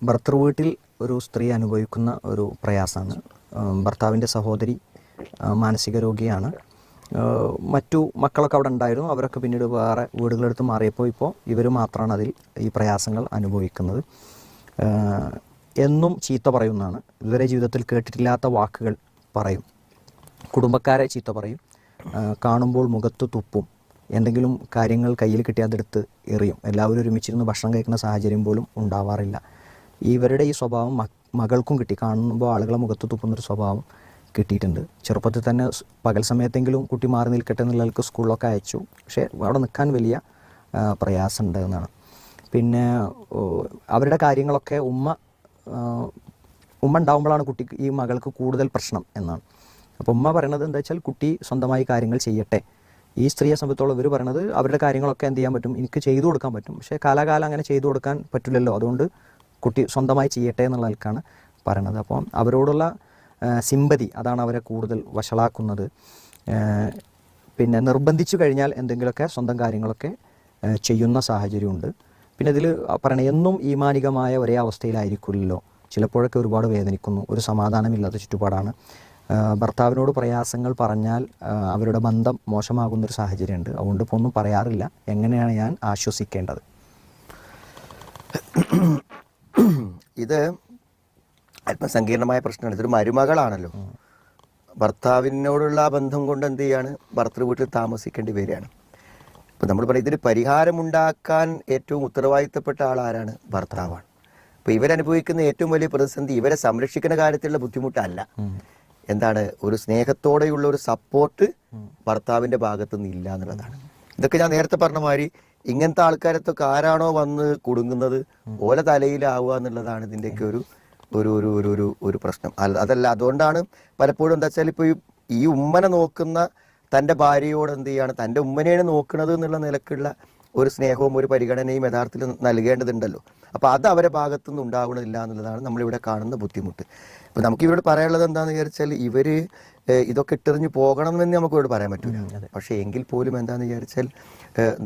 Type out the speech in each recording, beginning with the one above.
ഭർതൃവീട്ടിൽ ഒരു സ്ത്രീ അനുഭവിക്കുന്ന ഒരു പ്രയാസമാണ്. ഭർത്താവിൻ്റെ സഹോദരി മാനസിക രോഗിയാണ്. മറ്റു മക്കളൊക്കെ അവിടെ ഉണ്ടായിരുന്നു. അവരൊക്കെ പിന്നീട് വേറെ വീടുകളെടുത്ത് മാറിയപ്പോൾ ഇപ്പോൾ ഇവർ മാത്രമാണ് അതിൽ ഈ പ്രയാസങ്ങൾ അനുഭവിക്കുന്നത്. എന്നും ചീത്ത പറയുന്നതാണ്. ഇതുവരെ ജീവിതത്തിൽ കേട്ടിട്ടില്ലാത്ത വാക്കുകൾ പറയും. കുടുംബക്കാരെ ചീത്ത പറയും. കാണുമ്പോൾ മുഖത്ത് തുപ്പും. എന്തെങ്കിലും കാര്യങ്ങൾ കയ്യിൽ കിട്ടിയാൽ അതെടുത്ത് എറിയും. എല്ലാവരും ഒരുമിച്ചിരുന്ന് ഭക്ഷണം കഴിക്കുന്ന സാഹചര്യം പോലും ഉണ്ടാവാറില്ല. ഇവരുടെ ഈ സ്വഭാവം മകൾക്കും കിട്ടി. കാണുമ്പോൾ ആളുകളെ മുഖത്ത് തുപ്പുന്നൊരു സ്വഭാവം കിട്ടിയിട്ടുണ്ട്. ചെറുപ്പത്തിൽ തന്നെ പകൽ സമയത്തെങ്കിലും കുട്ടി മാറി നിൽക്കട്ടെ എന്നുള്ളവർക്ക് സ്കൂളിലൊക്കെ അയച്ചു. പക്ഷേ അവിടെ നിൽക്കാൻ വലിയ പ്രയാസമുണ്ട് എന്നാണ്. പിന്നെ അവരുടെ കാര്യങ്ങളൊക്കെ ഉമ്മ ഉണ്ടാകുമ്പോഴാണ് കുട്ടിക്ക് ഈ മകൾക്ക് കൂടുതൽ പ്രശ്നം എന്നാണ്. അപ്പോൾ ഉമ്മ പറയണത് എന്താ വെച്ചാൽ കുട്ടി സ്വന്തമായി കാര്യങ്ങൾ ചെയ്യട്ടെ. ഈ സ്ത്രീയെ സംബന്ധിച്ചോളം ഇവർ പറയണത് അവരുടെ കാര്യങ്ങളൊക്കെ എന്ത് ചെയ്യാൻ പറ്റും, എനിക്ക് ചെയ്തു കൊടുക്കാൻ പറ്റും. പക്ഷേ കാലാകാലം അങ്ങനെ ചെയ്തു കൊടുക്കാൻ പറ്റില്ലല്ലോ, അതുകൊണ്ട് കുട്ടി സ്വന്തമായി ചെയ്യട്ടെ എന്നുള്ള നിലക്കാണ് പറയണത്. അപ്പോൾ അവരോടുള്ള സിമ്പതി അതാണ് അവരെ കൂടുതൽ വഷളാക്കുന്നത്. പിന്നെ നിർബന്ധിച്ചു കഴിഞ്ഞാൽ എന്തെങ്കിലുമൊക്കെ സ്വന്തം കാര്യങ്ങളൊക്കെ ചെയ്യുന്ന സാഹചര്യമുണ്ട്. പിന്നെ ഇതിൽ പറയണ എന്നും ഈമാനികമായ ഒരേ അവസ്ഥയിലായിരിക്കില്ലല്ലോ. ചിലപ്പോഴൊക്കെ ഒരുപാട് വേദനിക്കുന്നു. ഒരു സമാധാനമില്ലാത്ത ചുറ്റുപാടാണ്. ഭർത്താവിനോട് പ്രയാസങ്ങൾ പറഞ്ഞാൽ അവരുടെ ബന്ധം മോശമാകുന്നൊരു സാഹചര്യമുണ്ട്. അതുകൊണ്ട് ഇപ്പോൾ ഒന്നും പറയാറില്ല. എങ്ങനെയാണ് ഞാൻ ആശ്വസിക്കേണ്ടത്? ഇത് അല്പം സങ്കീർണമായ പ്രശ്നമാണ്. ഇതൊരു മരുമകളാണല്ലോ. ഭർത്താവിനോടുള്ള ബന്ധം കൊണ്ട് എന്ത് ചെയ്യാണ്, ഭർത്തൃ വീട്ടിൽ താമസിക്കേണ്ടി വരികയാണ്. ഇപ്പം നമ്മൾ പറയും ഇതിന് പരിഹാരമുണ്ടാക്കാൻ ഏറ്റവും ഉത്തരവാദിത്തപ്പെട്ട ആളാരാണ്? ഭർത്താവാണ്. അപ്പോൾ ഇവരനുഭവിക്കുന്ന ഏറ്റവും വലിയ പ്രതിസന്ധി ഇവരെ സംരക്ഷിക്കുന്ന കാര്യത്തിലുള്ള ബുദ്ധിമുട്ടല്ല. എന്താണ്, ഒരു സ്നേഹത്തോടെയുള്ള ഒരു സപ്പോർട്ട് ഭർത്താവിൻ്റെ ഭാഗത്തു നിന്ന് ഇല്ല എന്നുള്ളതാണ്. ഇതൊക്കെ ഞാൻ നേരത്തെ പറഞ്ഞ മാതിരി ഇങ്ങനത്തെ ആൾക്കാരത്തൊക്കെ ആരാണോ വന്ന് കുടുങ്ങുന്നത് ഓല തലയിലാവുക എന്നുള്ളതാണ് ഇതിൻ്റെയൊക്കെ ഒരു ഒരു ഒരു ഒരു ഒരു ഒരു പ്രശ്നം. അതല്ല, അതുകൊണ്ടാണ് പലപ്പോഴും എന്താ വെച്ചാൽ ഇപ്പോൾ ഈ ഉമ്മനെ നോക്കുന്ന തൻ്റെ ഭാര്യയോട് എന്ത് ചെയ്യാണ്, തൻ്റെ ഉമ്മനെയാണ് നോക്കുന്നത് എന്നുള്ള നിലക്കുള്ള ഒരു സ്നേഹവും ഒരു പരിഗണനയും യഥാർത്ഥത്തിൽ നൽകേണ്ടതുണ്ടല്ലോ. അപ്പോൾ അത് അവരെ ഭാഗത്തുനിന്ന് ഉണ്ടാവണില്ല എന്നുള്ളതാണ് നമ്മളിവിടെ കാണുന്ന ബുദ്ധിമുട്ട്. അപ്പോൾ നമുക്ക് ഇവരോട് പറയാനുള്ളത് എന്താണെന്ന് വിചാരിച്ചാൽ ഇവർ ഇതൊക്കെ ഇട്ടെറിഞ്ഞ് പോകണമെന്ന് നമുക്ക് ഇവരോട് പറയാൻ പറ്റില്ല. പക്ഷേ എങ്കിൽ പോലും എന്താണെന്ന് വിചാരിച്ചാൽ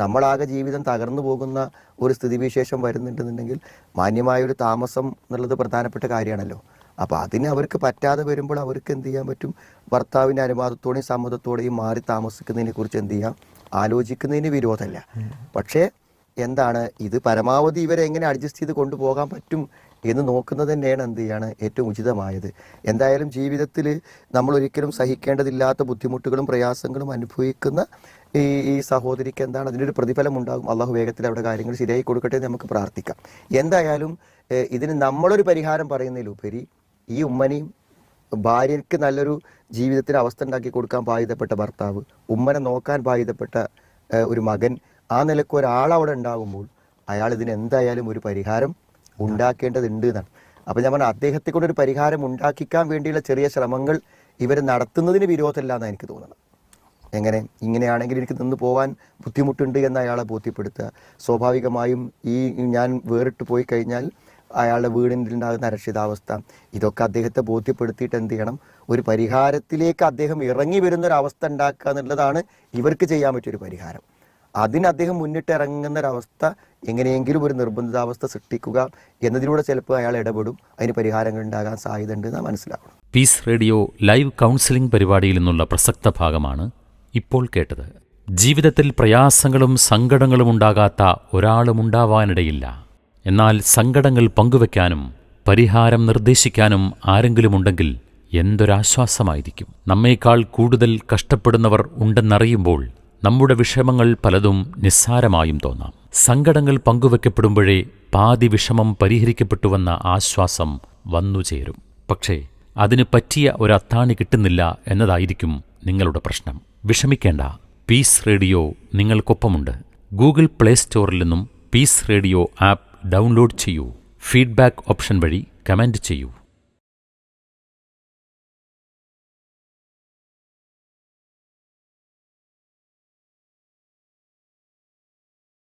നമ്മളാകെ ജീവിതം തകർന്നു പോകുന്ന ഒരു സ്ഥിതിവിശേഷം വരുന്നുണ്ടെന്നുണ്ടെങ്കിൽ മാന്യമായൊരു താമസം എന്നുള്ളത് പ്രധാനപ്പെട്ട കാര്യമാണല്ലോ. അപ്പോൾ അതിന് അവർക്ക് പറ്റാതെ വരുമ്പോൾ അവർക്ക് എന്ത് ചെയ്യാൻ പറ്റും, ഭർത്താവിൻ്റെ അനുവാദത്തോടെയും സമ്മതത്തോടെയും മാറി താമസിക്കുന്നതിനെ കുറിച്ച് എന്ത് ചെയ്യാം, ആലോചിക്കുന്നതിന് വിരോധമല്ല. പക്ഷേ എന്താണ്, ഇത് പരമാവധി ഇവരെ എങ്ങനെ അഡ്ജസ്റ്റ് ചെയ്ത് കൊണ്ടുപോകാൻ പറ്റും എന്ന് നോക്കുന്നത് തന്നെയാണ് എന്ത് ചെയ്യാണ് ഏറ്റവും ഉചിതമായത്. എന്തായാലും ജീവിതത്തിൽ നമ്മൾ ഒരിക്കലും സഹിക്കേണ്ടതില്ലാത്ത ബുദ്ധിമുട്ടുകളും പ്രയാസങ്ങളും അനുഭവിക്കുന്ന ഈ സഹോദരിക്ക് എന്താണ് അതിനൊരു പ്രതിഫലം ഉണ്ടാകും. അള്ളാഹു വേഗത്തിൽ അവിടെ കാര്യങ്ങൾ ശരിയായി കൊടുക്കട്ടെ എന്ന് നമുക്ക് പ്രാർത്ഥിക്കാം. എന്തായാലും ഇതിന് നമ്മളൊരു പരിഹാരം പറയുന്നതിലുപരി ഈ ഉമ്മനെയും ഭാര്യയ്ക്ക് നല്ലൊരു ജീവിതത്തിന് അവസ്ഥ ഉണ്ടാക്കി കൊടുക്കാൻ ബാധ്യതപ്പെട്ട ഭർത്താവ്, ഉമ്മനെ നോക്കാൻ ബാധ്യതപ്പെട്ട ഒരു മകൻ, ആ നിലക്ക് ഒരാളവിടെ ഉണ്ടാകുമ്പോൾ അയാൾ ഇതിന് എന്തായാലും ഒരു പരിഹാരം ഉണ്ടാക്കേണ്ടതുണ്ട് എന്നാണ്. അപ്പം ഞാൻ പറഞ്ഞ അദ്ദേഹത്തെ കൊണ്ടൊരു പരിഹാരം ഉണ്ടാക്കിക്കാൻ വേണ്ടിയുള്ള ചെറിയ ശ്രമങ്ങൾ ഇവർ നടത്തുന്നതിന് വിരോധമല്ല എന്നാണ് എനിക്ക് തോന്നുന്നത്. ഇങ്ങനെയാണെങ്കിൽ എനിക്ക് നിന്ന് പോകാൻ ബുദ്ധിമുട്ടുണ്ട് എന്ന് അയാളെ ബോധ്യപ്പെടുത്തുക. സ്വാഭാവികമായും ഞാൻ വേറിട്ട് പോയി കഴിഞ്ഞാൽ അയാളുടെ വീടിനുണ്ടാകുന്ന അരക്ഷിതാവസ്ഥ, ഇതൊക്കെ അദ്ദേഹത്തെ ബോധ്യപ്പെടുത്തിയിട്ട് എന്ത് ചെയ്യണം, ഒരു പരിഹാരത്തിലേക്ക് അദ്ദേഹം ഇറങ്ങി വരുന്നൊരവസ്ഥ ഉണ്ടാക്കുക എന്നുള്ളതാണ് ഇവർക്ക് ചെയ്യാൻ പറ്റിയൊരു പരിഹാരം. അതിന് അദ്ദേഹം മുന്നിട്ടിറങ്ങുന്നൊരവസ്ഥ എങ്ങനെയെങ്കിലും ഒരു നിർബന്ധിതാവസ്ഥ സൃഷ്ടിക്കുക എന്നതിലൂടെ ചിലപ്പോൾ അയാൾ ഇടപെടും. അതിന് പരിഹാരങ്ങൾ ഉണ്ടാകാൻ സാധ്യത ഉണ്ട് എന്ന് മനസ്സിലാക്കണം. പീസ് റേഡിയോ ലൈവ് കൗൺസിലിംഗ് പരിപാടിയിൽ നിന്നുള്ള പ്രസക്ത ഭാഗമാണ് ഇപ്പോൾ കേട്ടത്. ജീവിതത്തിൽ പ്രയാസങ്ങളും സങ്കടങ്ങളും ഉണ്ടാകാത്ത ഒരാളുമുണ്ടാവാനിടയില്ല. എന്നാൽ സങ്കടങ്ങൾ പങ്കുവെക്കാനും പരിഹാരം നിർദ്ദേശിക്കാനും ആരെങ്കിലുമുണ്ടെങ്കിൽ എന്തൊരാശ്വാസമായിരിക്കും. നമ്മേക്കാൾ കൂടുതൽ കഷ്ടപ്പെടുന്നവർ ഉണ്ടെന്നറിയുമ്പോൾ നമ്മുടെ വിഷമങ്ങൾ പലതും നിസ്സാരമായും തോന്നാം. സങ്കടങ്ങൾ പങ്കുവെക്കപ്പെടുമ്പോഴേ പാതി വിഷമം പരിഹരിക്കപ്പെട്ടുവെന്ന ആശ്വാസം വന്നുചേരും. പക്ഷേ അതിന് പറ്റിയ ഒരത്താണി കിട്ടുന്നില്ല എന്നതായിരിക്കും നിങ്ങളുടെ പ്രശ്നം. വിഷമിക്കേണ്ട, പീസ് റേഡിയോ നിങ്ങൾക്കൊപ്പമുണ്ട്. ഗൂഗിൾ പ്ലേ സ്റ്റോറിൽ നിന്നും പീസ് റേഡിയോ ആപ്പ് ഡൗൺലോഡ് ചെയ്യൂ. ഫീഡ്ബാക്ക് ഓപ്ഷൻ വഴി കമന്റ് ചെയ്യൂ.